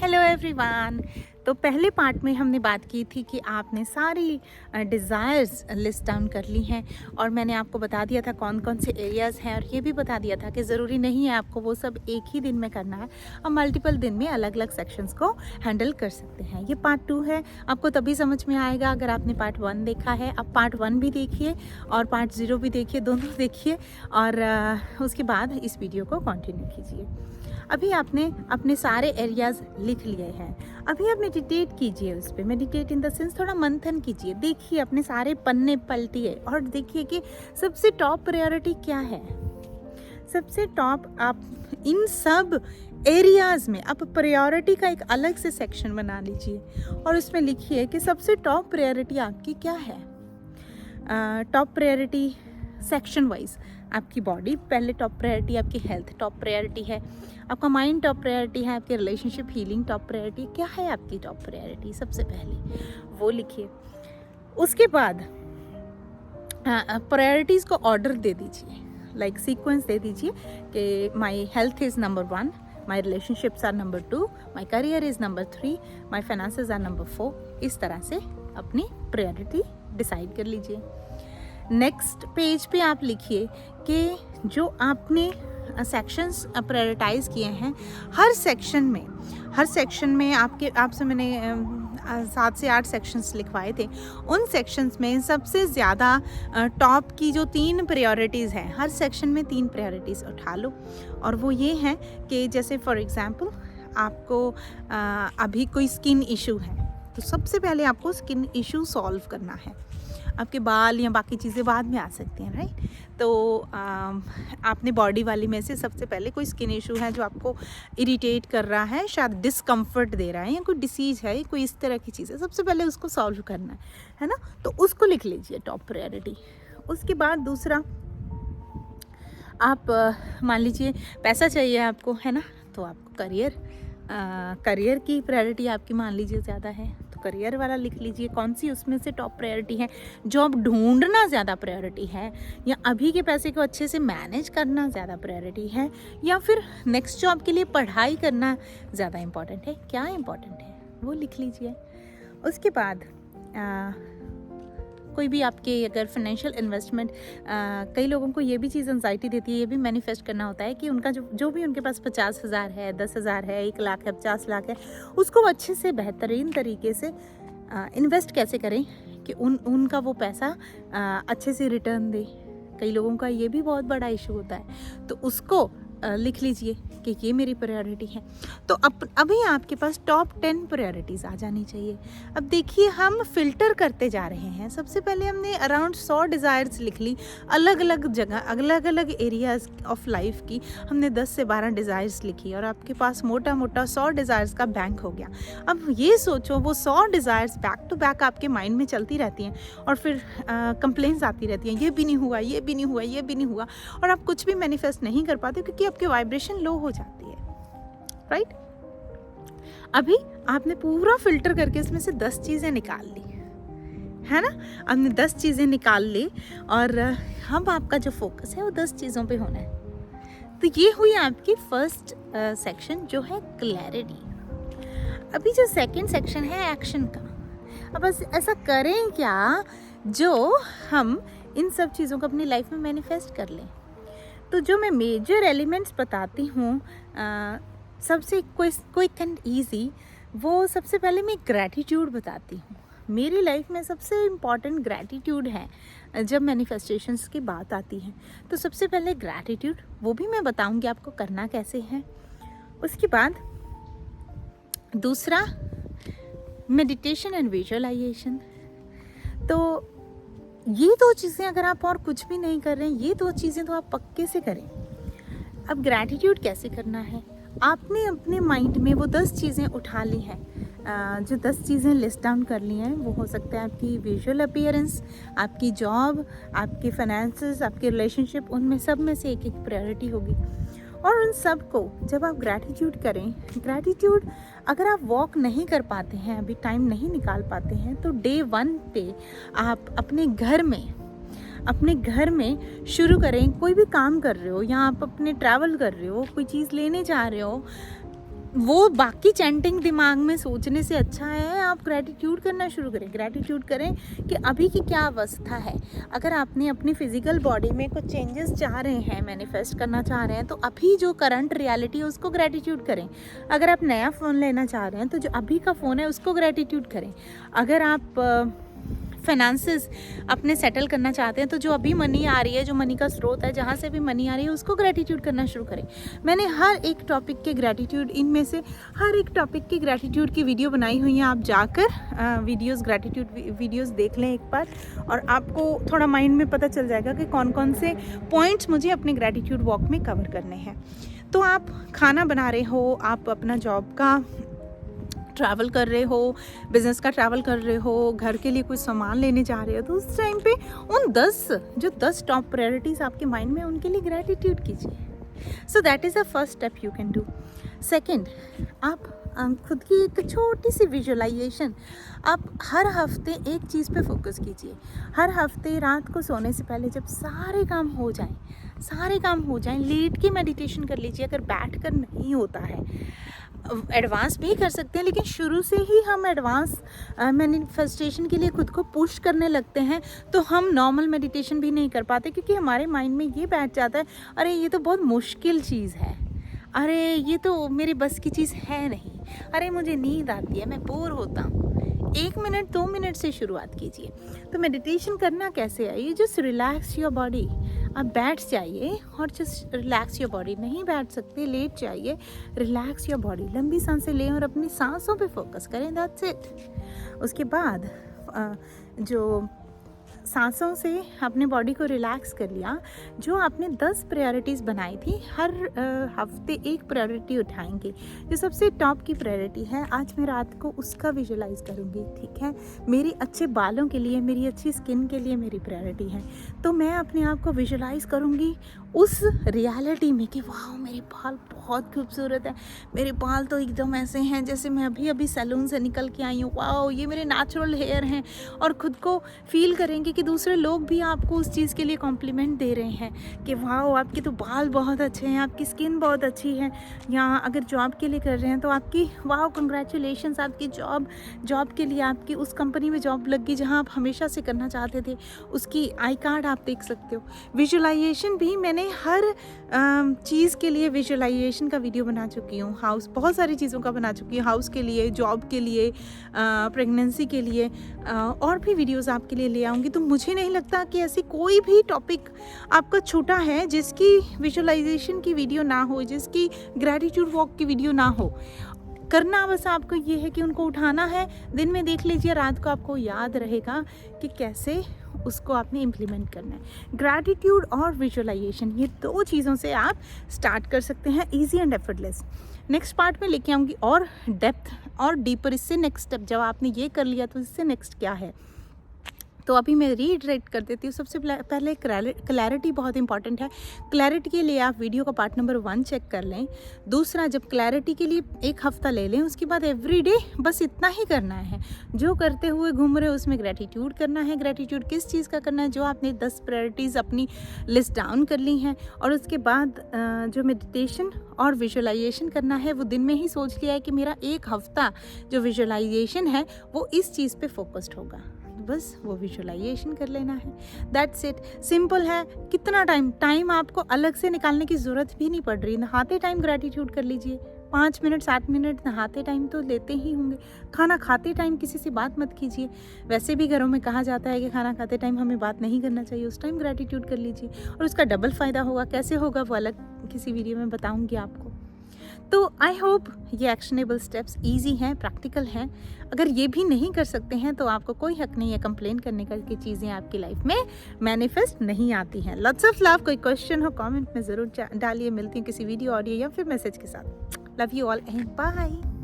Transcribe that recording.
Hello everyone. तो पहले part में हमने बात की थी कि आपने सारी डिज़ायर्स लिस्ट डाउन कर ली हैं और मैंने आपको बता दिया था कौन कौन से एरियाज़ हैं और ये भी बता दिया था कि ज़रूरी नहीं है आपको वो सब एक ही दिन में करना है, और मल्टीपल दिन में अलग अलग सेक्शंस को हैंडल कर सकते हैं। ये पार्ट 2 है, आपको तभी समझ में आएगा अगर आपने पार्ट 1 देखा है। अब पार्ट 1 भी देखिए और पार्ट 0 भी देखिए, दोनों देखिए और उसके बाद इस वीडियो को कंटिन्यू कीजिए। अभी आपने अपने सारे एरियाज़ लिख लिए हैं, अभी आप मेडिटेट कीजिए उस पर। मेडिटेट इन द सेंस थोड़ा मंथन कीजिए, देखिए अपने सारे पन्ने पलटिए और देखिए कि सबसे टॉप प्रायोरिटी क्या है। सबसे टॉप आप इन सब एरियाज़ में आप प्रायोरिटी का एक अलग से सेक्शन बना लीजिए और उसमें लिखिए कि सबसे टॉप प्रायोरिटी आपकी क्या है। टॉप प्रायोरिटी सेक्शन वाइज आपकी बॉडी पहले टॉप प्रायोरिटी, आपकी हेल्थ टॉप प्रायोरिटी है, आपका माइंड टॉप प्रायोरिटी है, आपके रिलेशनशिप हीलिंग टॉप प्रायोरिटी। क्या है आपकी टॉप प्रायोरिटी सबसे पहले वो लिखिए। उसके बाद प्रायोरिटीज़ को ऑर्डर दे दीजिए, लाइक सीक्वेंस दे दीजिए कि my health is number 1, my relationships are number 2, my career is number 3, my finances are number 4। इस तरह से अपनी प्रायोरिटी डिसाइड कर लीजिए। नेक्स्ट पेज पे आप लिखिए कि जो आपने सेक्शंस प्रायोरिटाइज किए हैं, हर सेक्शन में आपसे मैंने 7 से 8 सेक्शंस लिखवाए थे। उन सेक्शंस में सबसे ज़्यादा टॉप की जो 3 प्रायोरिटीज़ हैं, हर सेक्शन में 3 प्रायोरिटीज़ उठा लो। और वो ये हैं कि जैसे फॉर एग्ज़ाम्पल आपको अभी कोई स्किन इशू है तो सबसे पहले आपको स्किन इशू सॉल्व करना है। आपके बाल या बाकी चीज़ें बाद में आ सकती हैं, राइट। तो आपने बॉडी वाली में से सबसे पहले कोई स्किन इशू है जो आपको इरिटेट कर रहा है, शायद डिस्कम्फर्ट दे रहा है या कोई डिसीज़ है, कोई इस तरह की चीज़ है, सबसे पहले उसको सॉल्व करना है ना। तो उसको लिख लीजिए टॉप प्रायोरिटी। उसके बाद दूसरा, आप मान लीजिए पैसा चाहिए आपको, है ना, तो आपको करियर की प्रायोरिटी आपकी मान लीजिए ज़्यादा है तो करियर वाला लिख लीजिए। कौन सी उसमें से टॉप प्रायोरिटी है, जॉब ढूंढना ज़्यादा प्रायोरिटी है, या अभी के पैसे को अच्छे से मैनेज करना ज़्यादा प्रायोरिटी है, या फिर नेक्स्ट जॉब के लिए पढ़ाई करना ज़्यादा इम्पॉर्टेंट है। क्या इम्पॉर्टेंट है वो लिख लीजिए। उसके बाद कोई भी आपके अगर फाइनेंशियल इन्वेस्टमेंट, कई लोगों को ये भी चीज़ एंजाइटी देती है, ये भी मैनिफेस्ट करना होता है कि उनका जो भी उनके पास 50,000 है, 10,000 है, 1 लाख है, 50 लाख है, उसको अच्छे से बेहतरीन तरीके से इन्वेस्ट कैसे करें कि उनका वो पैसा अच्छे से रिटर्न दे। कई लोगों का ये भी बहुत बड़ा इशू होता है, तो उसको लिख लीजिए कि ये मेरी प्रायोरिटी है। तो अभी आपके पास टॉप 10 प्रायोरिटीज़ आ जानी चाहिए। अब देखिए हम फिल्टर करते जा रहे हैं। सबसे पहले हमने अराउंड 100 डिज़ायर्स लिख ली, अलग अलग जगह, अलग अलग एरियाज़ ऑफ लाइफ की हमने 10 से 12 डिज़ायर्स लिखी और आपके पास मोटा मोटा 100 डिज़ायर्स का बैंक हो गया। अब ये सोचो वो 100 डिज़ायर्स बैक टू बैक आपके माइंड में चलती रहती हैं और फिर कंप्लेंट्स आती रहती हैं, ये भी नहीं हुआ, ये भी नहीं हुआ, ये भी नहीं हुआ, और आप कुछ भी मैनिफेस्ट नहीं कर पाते क्योंकि आपकी वाइब्रेशन लो हो जाती है, राइट। अभी आपने पूरा फिल्टर करके इसमें से 10 चीज़ें निकाल ली, है ना। आपने 10 चीज़ें निकाल ली और हम आपका जो फोकस है वो 10 चीज़ों पे होना है। तो ये हुई आपकी फर्स्ट सेक्शन जो है क्लैरिटी। अभी जो सेकंड सेक्शन है एक्शन का। अब बस ऐसा करें क्या जो हम इन सब चीज़ों को अपनी लाइफ में मैनिफेस्ट कर लें। तो जो मैं मेजर एलिमेंट्स बताती हूँ सबसे क्विक एंड ईजी, वो सबसे पहले मैं ग्रैटिट्यूड बताती हूँ। मेरी लाइफ में सबसे इम्पॉर्टेंट ग्रैटिट्यूड है जब मैनिफेस्टेशंस की बात आती है। तो सबसे पहले ग्रैटिट्यूड, वो भी मैं बताऊँगी आपको करना कैसे है। उसके बाद दूसरा मेडिटेशन एंड विजुअलाइजेशन। तो ये 2 चीज़ें अगर आप और कुछ भी नहीं कर रहे हैं, ये 2 चीज़ें तो आप पक्के से करें। अब ग्रैटिट्यूड कैसे करना है, आपने अपने माइंड में वो 10 चीज़ें उठा ली हैं, जो 10 चीज़ें लिस्ट डाउन कर ली हैं। वो हो सकता है आपकी विजुअल अपीयरेंस, आपकी जॉब, आपके फाइनेंसेस, आपके रिलेशनशिप, उनमें सब में से एक एक प्रायोरिटी होगी। और उन सब को जब आप ग्रैटिट्यूड करें, ग्रैटिट्यूड अगर आप वॉक नहीं कर पाते हैं, अभी टाइम नहीं निकाल पाते हैं, तो डे 1 पे आप अपने घर में शुरू करें। कोई भी काम कर रहे हो या आप अपने ट्रैवल कर रहे हो, कोई चीज़ लेने जा रहे हो, वो बाकी चैंटिंग दिमाग में सोचने से अच्छा है आप ग्रैटिट्यूड करना शुरू करें। ग्रैटिट्यूड करें कि अभी की क्या अवस्था है। अगर आपने अपनी फिजिकल बॉडी में कुछ चेंजेस चाह रहे हैं, मैनिफेस्ट करना चाह रहे हैं, तो अभी जो करंट रियलिटी है उसको ग्रैटिट्यूड करें। अगर आप नया फ़ोन लेना चाह रहे हैं तो जो अभी का फ़ोन है उसको ग्रैटिट्यूड करें। अगर आप फाइनेंसेस अपने सेटल करना चाहते हैं तो जो अभी मनी आ रही है, जो मनी का स्रोत है, जहाँ से भी मनी आ रही है, उसको ग्रैटिट्यूड करना शुरू करें। मैंने हर एक टॉपिक के ग्रैटिट्यूड, इनमें से हर एक टॉपिक की ग्रैटिट्यूड की वीडियो बनाई हुई है। आप जाकर वीडियोस, ग्रैटिट्यूड वीडियोस देख लें एक बार, और आपको थोड़ा माइंड में पता चल जाएगा कि कौन कौन से पॉइंट्स मुझे अपने ग्रैटिट्यूड वॉक में कवर करने हैं। तो आप खाना बना रहे हो, आप अपना जॉब का ट्रैवल कर रहे हो, बिज़नेस का ट्रैवल कर रहे हो, घर के लिए कुछ सामान लेने जा रहे हो, तो उस टाइम पे उन 10 टॉप प्रायोरिटीज़ आपके माइंड में, उनके लिए ग्रैटिट्यूड कीजिए। So that is the first step you can do. Second, आप खुद की एक छोटी सी विजुअलाइजेशन, आप हर हफ्ते एक चीज़ पे फोकस कीजिए। हर हफ्ते रात को सोने से पहले जब सारे काम हो जाएं, लेट के मेडिटेशन कर लीजिए। अगर बैठ कर नहीं होता है, एडवांस भी कर सकते हैं, लेकिन शुरू से ही हम एडवांस मैनिफेस्टेशन के लिए खुद को पुश करने लगते हैं तो हम नॉर्मल मेडिटेशन भी नहीं कर पाते, क्योंकि हमारे माइंड में ये बैठ जाता है, अरे ये तो बहुत मुश्किल चीज़ है, अरे ये तो मेरे बस की चीज़ है नहीं, अरे मुझे नींद आती है, मैं बोर होता हूँ। 1 मिनट 2 मिनट से शुरुआत कीजिए। तो मेडिटेशन करना कैसे है, ये जस्ट रिलैक्स योर बॉडी। आप बैठ जाइए और जस्ट रिलैक्स योर बॉडी। नहीं बैठ सकते, लेट जाइए, रिलैक्स योर बॉडी, लंबी सांसें लें और अपनी सांसों पे फोकस करें, दैट्स इट। उसके बाद जो सांसों से अपने बॉडी को रिलैक्स कर लिया, जो आपने 10 प्रायोरिटीज़ बनाई थी, हर हफ्ते एक प्रायोरिटी उठाएंगे। जो सबसे टॉप की प्रायोरिटी है, आज मैं रात को उसका विजुलाइज करूँगी, ठीक है। मेरी अच्छे बालों के लिए, मेरी अच्छी स्किन के लिए मेरी प्रायोरिटी है, तो मैं अपने आप को विजुलाइज करूँगी उस रियलिटी में कि वाह मेरे बाल बहुत खूबसूरत है, मेरे बाल तो एकदम ऐसे हैं जैसे मैं अभी अभी सैलून से निकल के आई हूँ, वाह ये मेरे नेचुरल हेयर हैं। और ख़ुद को फील करेंगे कि दूसरे लोग भी आपको उस चीज़ के लिए कॉम्प्लीमेंट दे रहे हैं कि वाह आपके तो बाल बहुत अच्छे हैं, आपकी स्किन बहुत अच्छी है। या अगर जॉब के लिए कर रहे हैं तो आपकी वाह कंग्रेचुलेशंस, आपकी जॉब के लिए आपकी उस कंपनी में जॉब लग गई जहाँ आप हमेशा से करना चाहते थे, उसकी आई कार्ड आप देख सकते हो। विजुअलाइजेशन भी मैंने हर चीज़ के लिए विजुअलाइजेशन का वीडियो बना चुकी हूँ। हाउस, बहुत सारी चीज़ों का बना चुकी हूँ, हाउस के लिए, जॉब के लिए, प्रेगनेंसी के लिए, और भी वीडियोस आपके लिए ले आऊँगी। तो मुझे नहीं लगता कि ऐसी कोई भी टॉपिक आपका छूटा है जिसकी विजुअलाइजेशन की वीडियो ना हो, जिसकी ग्रैटिट्यूड वॉक की वीडियो ना हो। करना बस आपको ये है कि उनको उठाना है, दिन में देख लीजिए, रात को आपको याद रहेगा कि कैसे उसको आपने इम्प्लीमेंट करना है। ग्रैटिट्यूड और विजुअलाइजेशन, ये 2 चीज़ों से आप स्टार्ट कर सकते हैं, easy and effortless. Next part में लेके आऊँगी और डेप्थ और डीपर। इससे नेक्स्ट स्टेप, जब आपने ये कर लिया तो इससे नेक्स्ट क्या है, तो अभी मैं रीइटरेट कर देती हूँ। सबसे पहले क्लैरिटी बहुत इंपॉर्टेंट है। क्लैरिटी के लिए आप वीडियो का पार्ट नंबर 1 चेक कर लें। दूसरा, जब क्लैरिटी के लिए 1 हफ्ता ले लें, उसके बाद एवरीडे बस इतना ही करना है, जो करते हुए घूम रहे हो उसमें ग्रैटिट्यूड करना है। ग्रैटिट्यूड किस चीज़ का करना है, जो आपने 10 प्रायोरिटीज़ अपनी लिस्ट डाउन कर ली हैं, और उसके बाद जो मेडिटेशन और विजुअलाइजेशन करना है, वो दिन में ही सोच लिया है कि मेरा 1 हफ्ता जो विजुअलाइजेशन है वो इस चीज़ पे फोकस्ड होगा, बस वो विजुअलाइजेशन कर लेना है। दैट्स इट, सिंपल है। कितना टाइम आपको अलग से निकालने की ज़रूरत भी नहीं पड़ रही। नहाते टाइम ग्रैटिट्यूड कर लीजिए, 5 मिनट 7 मिनट नहाते टाइम तो लेते ही होंगे। खाना खाते टाइम किसी से बात मत कीजिए, वैसे भी घरों में कहा जाता है कि खाना खाते टाइम हमें बात नहीं करना चाहिए, उस टाइम ग्रैटिट्यूड कर लीजिए और उसका डबल फ़ायदा होगा। कैसे होगा वो अलग किसी वीडियो में बताऊँगी आपको। तो आई होप ये एक्शनेबल स्टेप्स इजी हैं, प्रैक्टिकल हैं। अगर ये भी नहीं कर सकते हैं तो आपको कोई हक नहीं है कंप्लेन करने का कि चीज़ें आपकी लाइफ में मैनिफेस्ट नहीं आती हैं। Lots of love. कोई क्वेश्चन हो कमेंट में ज़रूर डालिए। मिलती हूँ किसी वीडियो, ऑडियो या फिर मैसेज के साथ। Love you all and bye.